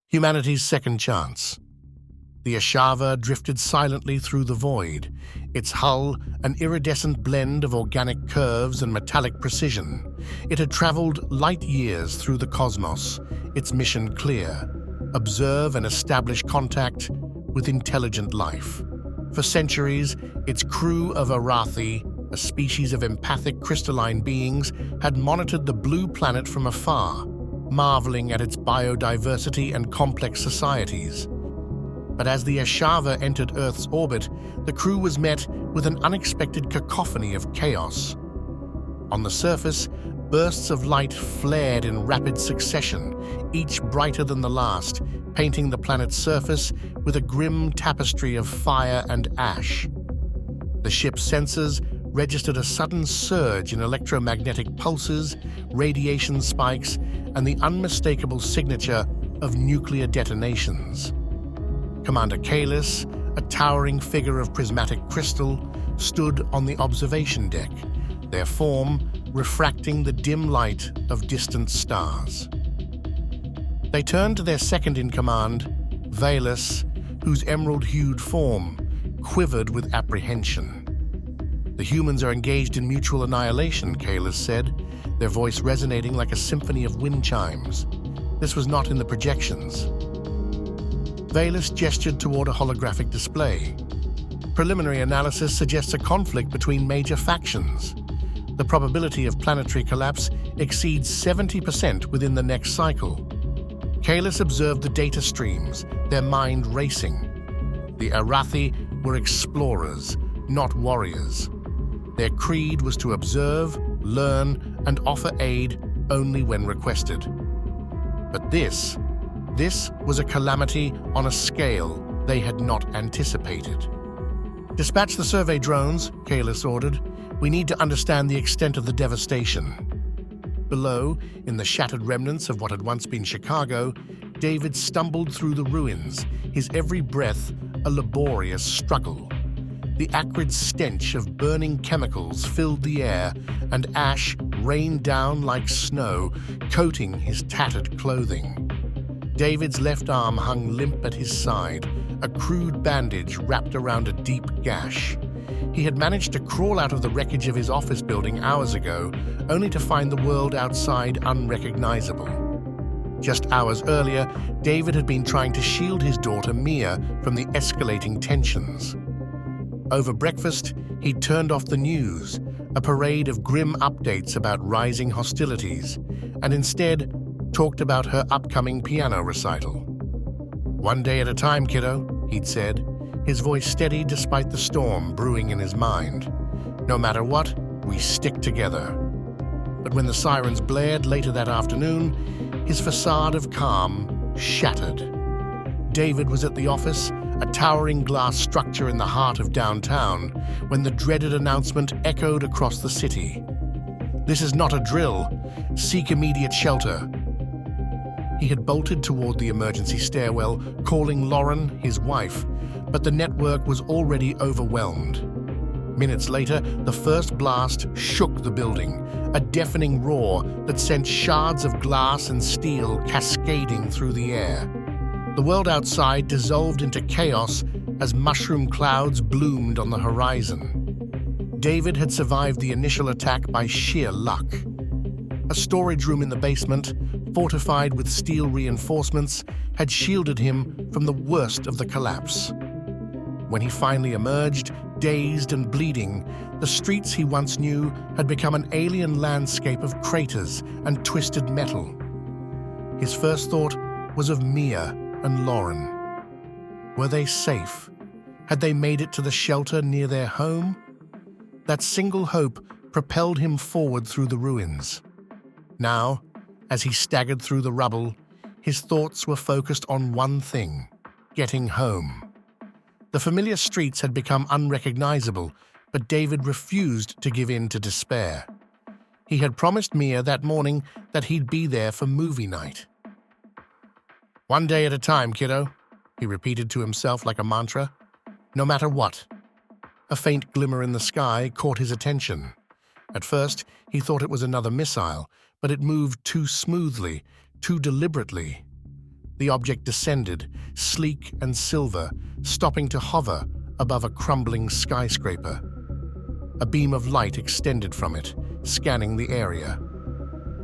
Humanity's second chance. The Esharva drifted silently through the void, its hull an iridescent blend of organic curves and metallic precision. It had traveled light years through the cosmos, its mission clear: observe and establish contact with intelligent life. For centuries, its crew of Aerrathi, a species of empathic crystalline beings, had monitored the blue planet from afar, marveling at its biodiversity and complex societies. But as the Esharva entered Earth's orbit, the crew was met with an unexpected cacophony of chaos. On the surface, bursts of light flared in rapid succession, each brighter than the last, painting the planet's surface with a grim tapestry of fire and ash. The ship's sensors registered a sudden surge in electromagnetic pulses, radiation spikes, and the unmistakable signature of nuclear detonations. Commander Kalis, a towering figure of prismatic crystal, stood on the observation deck, their form refracting the dim light of distant stars. They turned to their second-in-command, Valus, whose emerald-hued form quivered with apprehension. "The humans are engaged in mutual annihilation," Kalis said, their voice resonating like a symphony of wind chimes. This was not in the projections. Valus gestured toward a holographic display. "Preliminary analysis suggests a conflict between major factions. The probability of planetary collapse exceeds 70% within the next cycle." Kalis observed the data streams, their mind racing. The Aerrathi were explorers, not warriors. Their creed was to observe, learn, and offer aid only when requested. But this was a calamity on a scale they had not anticipated. "Dispatch the survey drones," Kalis ordered. "We need to understand the extent of the devastation." Below, in the shattered remnants of what had once been Chicago, David stumbled through the ruins, his every breath a laborious struggle. The acrid stench of burning chemicals filled the air, and ash rained down like snow, coating his tattered clothing. David's left arm hung limp at his side, a crude bandage wrapped around a deep gash. He had managed to crawl out of the wreckage of his office building hours ago, only to find the world outside unrecognizable. Just hours earlier, David had been trying to shield his daughter Mia from the escalating tensions. Over breakfast, he turned off the news, a parade of grim updates about rising hostilities, and instead talked about her upcoming piano recital. "One day at a time, kiddo," he'd said, his voice steady despite the storm brewing in his mind. "No matter what, we stick together." But when the sirens blared later that afternoon, his facade of calm shattered. David was at the office, a towering glass structure in the heart of downtown, when the dreaded announcement echoed across the city. "This is not a drill. Seek immediate shelter." He had bolted toward the emergency stairwell, calling Lauren, his wife, but the network was already overwhelmed. Minutes later, the first blast shook the building, a deafening roar that sent shards of glass and steel cascading through the air. The world outside dissolved into chaos as mushroom clouds bloomed on the horizon. David had survived the initial attack by sheer luck. A storage room in the basement, fortified with steel reinforcements, had shielded him from the worst of the collapse. When he finally emerged, dazed and bleeding, the streets he once knew had become an alien landscape of craters and twisted metal. His first thought was of Mia and Lauren. Were they safe? Had they made it to the shelter near their home? That single hope propelled him forward through the ruins. Now, as he staggered through the rubble, his thoughts were focused on one thing: getting home. The familiar streets had become unrecognizable, but David refused to give in to despair. He had promised Mia that morning that he'd be there for movie night. "One day at a time, kiddo," he repeated to himself like a mantra. "No matter what." A faint glimmer in the sky caught his attention. At first, he thought it was another missile, but it moved too smoothly, too deliberately. The object descended, sleek and silver, stopping to hover above a crumbling skyscraper. A beam of light extended from it, scanning the area.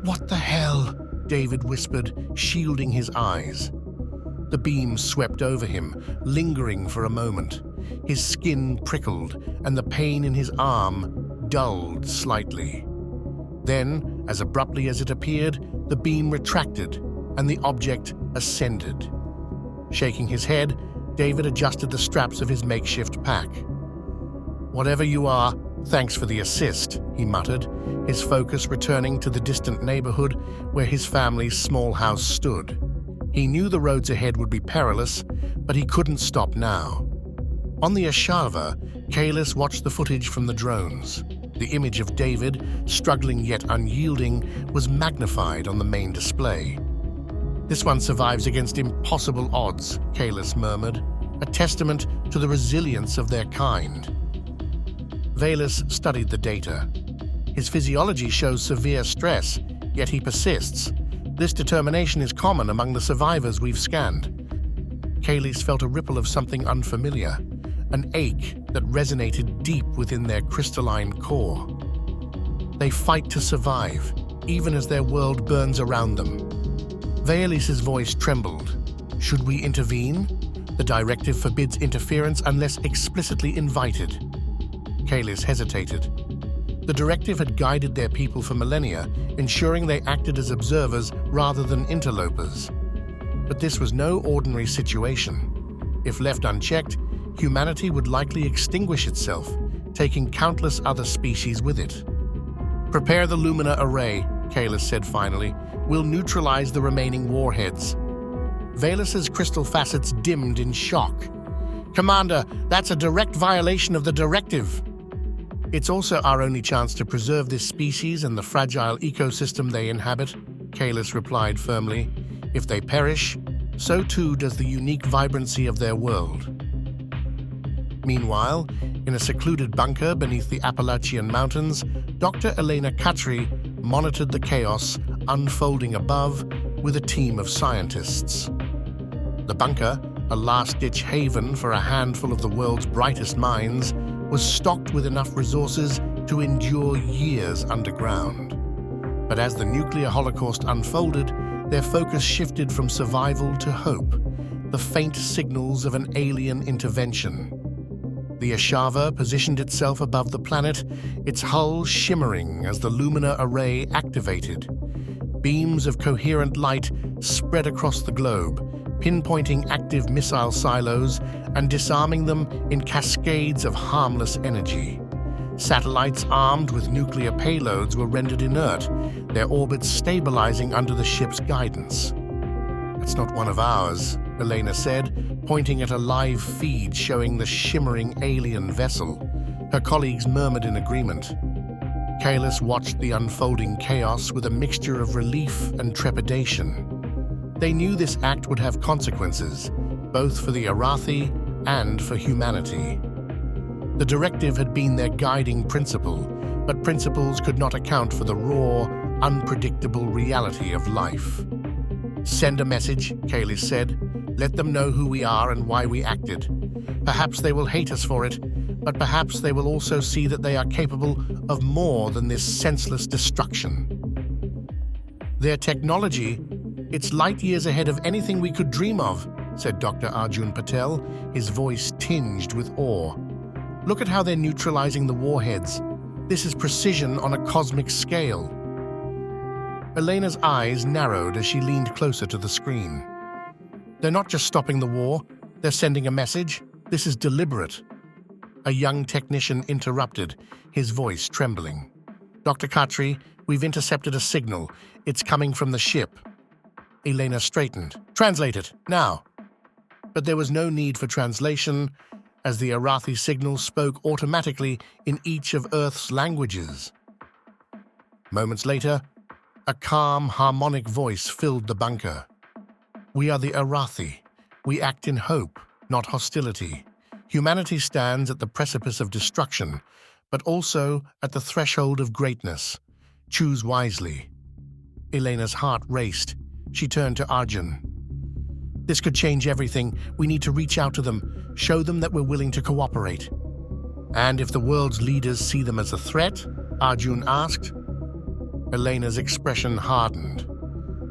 "What the hell?" David whispered, shielding his eyes. The beam swept over him, lingering for a moment. His skin prickled, and the pain in his arm dulled slightly. Then, as abruptly as it appeared, the beam retracted, and the object ascended. Shaking his head, David adjusted the straps of his makeshift pack. "Whatever you are, thanks for the assist," he muttered, his focus returning to the distant neighborhood where his family's small house stood. He knew the roads ahead would be perilous, but he couldn't stop now. On the Esharva, Kalis watched the footage from the drones. The image of David, struggling yet unyielding, was magnified on the main display. "This one survives against impossible odds," Kalis murmured, a testament to the resilience of their kind. Velas studied the data. His physiology shows severe stress, yet he persists. This determination is common among the survivors we've scanned. Kalis felt a ripple of something unfamiliar, an ache that resonated deep within their crystalline core. They fight to survive, even as their world burns around them. Velas's voice trembled. "Should we intervene? The directive forbids interference unless explicitly invited." Kalis hesitated. The directive had guided their people for millennia, ensuring they acted as observers rather than interlopers. But this was no ordinary situation. If left unchecked, humanity would likely extinguish itself, taking countless other species with it. "Prepare the Lumina array," Kalis said finally. "We'll neutralize the remaining warheads." Velas's crystal facets dimmed in shock. "Commander, that's a direct violation of the directive." "It's also our only chance to preserve this species and the fragile ecosystem they inhabit," Kalis replied firmly. "If they perish, so too does the unique vibrancy of their world." Meanwhile, in a secluded bunker beneath the Appalachian Mountains, Dr. Elena Katri monitored the chaos unfolding above with a team of scientists. The bunker, a last-ditch haven for a handful of the world's brightest minds, was stocked with enough resources to endure years underground. But as the nuclear holocaust unfolded, their focus shifted from survival to hope, the faint signals of an alien intervention. The Esharva positioned itself above the planet, its hull shimmering as the Lumina array activated. Beams of coherent light spread across the globe, pinpointing active missile silos and disarming them in cascades of harmless energy. Satellites armed with nuclear payloads were rendered inert, their orbits stabilizing under the ship's guidance. "That's not one of ours," Elena said, pointing at a live feed showing the shimmering alien vessel. Her colleagues murmured in agreement. Kalis watched the unfolding chaos with a mixture of relief and trepidation. They knew this act would have consequences, both for the Aerrathi and for humanity. The directive had been their guiding principle, but principles could not account for the raw, unpredictable reality of life. "Send a message," Kalis said. "Let them know who we are and why we acted. Perhaps they will hate us for it, but perhaps they will also see that they are capable of more than this senseless destruction. Their technology, it's light years ahead of anything we could dream of," said Dr. Arjun Patel, his voice tinged with awe. "Look at how they're neutralizing the warheads. This is precision on a cosmic scale." Elena's eyes narrowed as she leaned closer to the screen. "They're not just stopping the war, they're sending a message. This is deliberate." A young technician interrupted, his voice trembling. "Dr. Katri, we've intercepted a signal. It's coming from the ship." Elena straightened. "Translate it, now." But there was no need for translation, as the Aerrathi signal spoke automatically in each of Earth's languages. Moments later, a calm, harmonic voice filled the bunker. "We are the Aerrathi. We act in hope, not hostility. Humanity stands at the precipice of destruction, but also at the threshold of greatness. Choose wisely." Elena's heart raced. She turned to Arjun. This could change everything. We need to reach out to them, show them that we're willing to cooperate." "And if the world's leaders see them as a threat?" Arjun asked. Elena's expression hardened.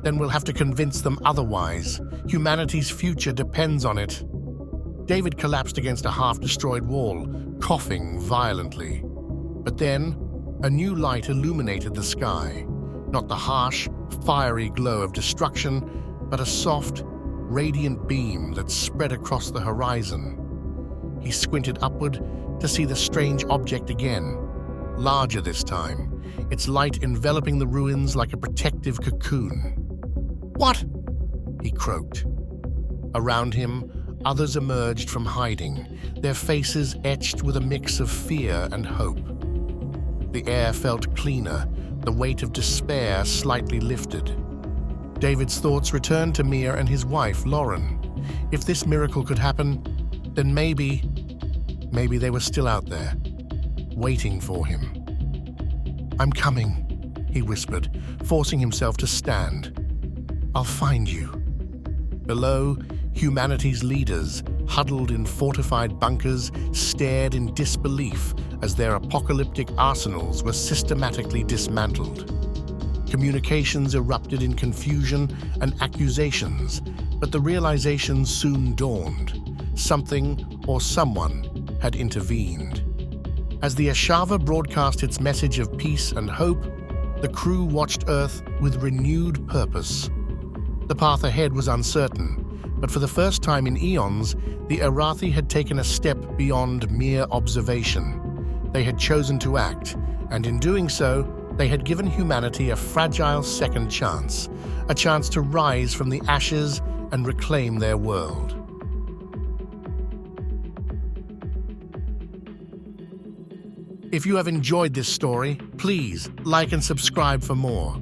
"Then we'll have to convince them otherwise. Humanity's future depends on it." David collapsed against a half-destroyed wall, coughing violently. But then, a new light illuminated the sky. Not the harsh, fiery glow of destruction, but a soft, radiant beam that spread across the horizon. He squinted upward to see the strange object again, larger this time, its light enveloping the ruins like a protective cocoon. "What?" he croaked. Around him, others emerged from hiding, their faces etched with a mix of fear and hope. The air felt cleaner, the weight of despair slightly lifted. David's thoughts returned to Mia and his wife, Lauren. If this miracle could happen, then maybe they were still out there, waiting for him. "I'm coming," he whispered, forcing himself to stand. "I'll find you." Below, humanity's leaders, huddled in fortified bunkers, stared in disbelief as their apocalyptic arsenals were systematically dismantled. Communications erupted in confusion and accusations, but the realization soon dawned. Something or someone had intervened. As the Esharva broadcast its message of peace and hope, the crew watched Earth with renewed purpose. The path ahead was uncertain, but for the first time in eons, the Aerrathi had taken a step beyond mere observation. They had chosen to act, and in doing so, they had given humanity a fragile second chance, a chance to rise from the ashes and reclaim their world. If you have enjoyed this story, please like and subscribe for more.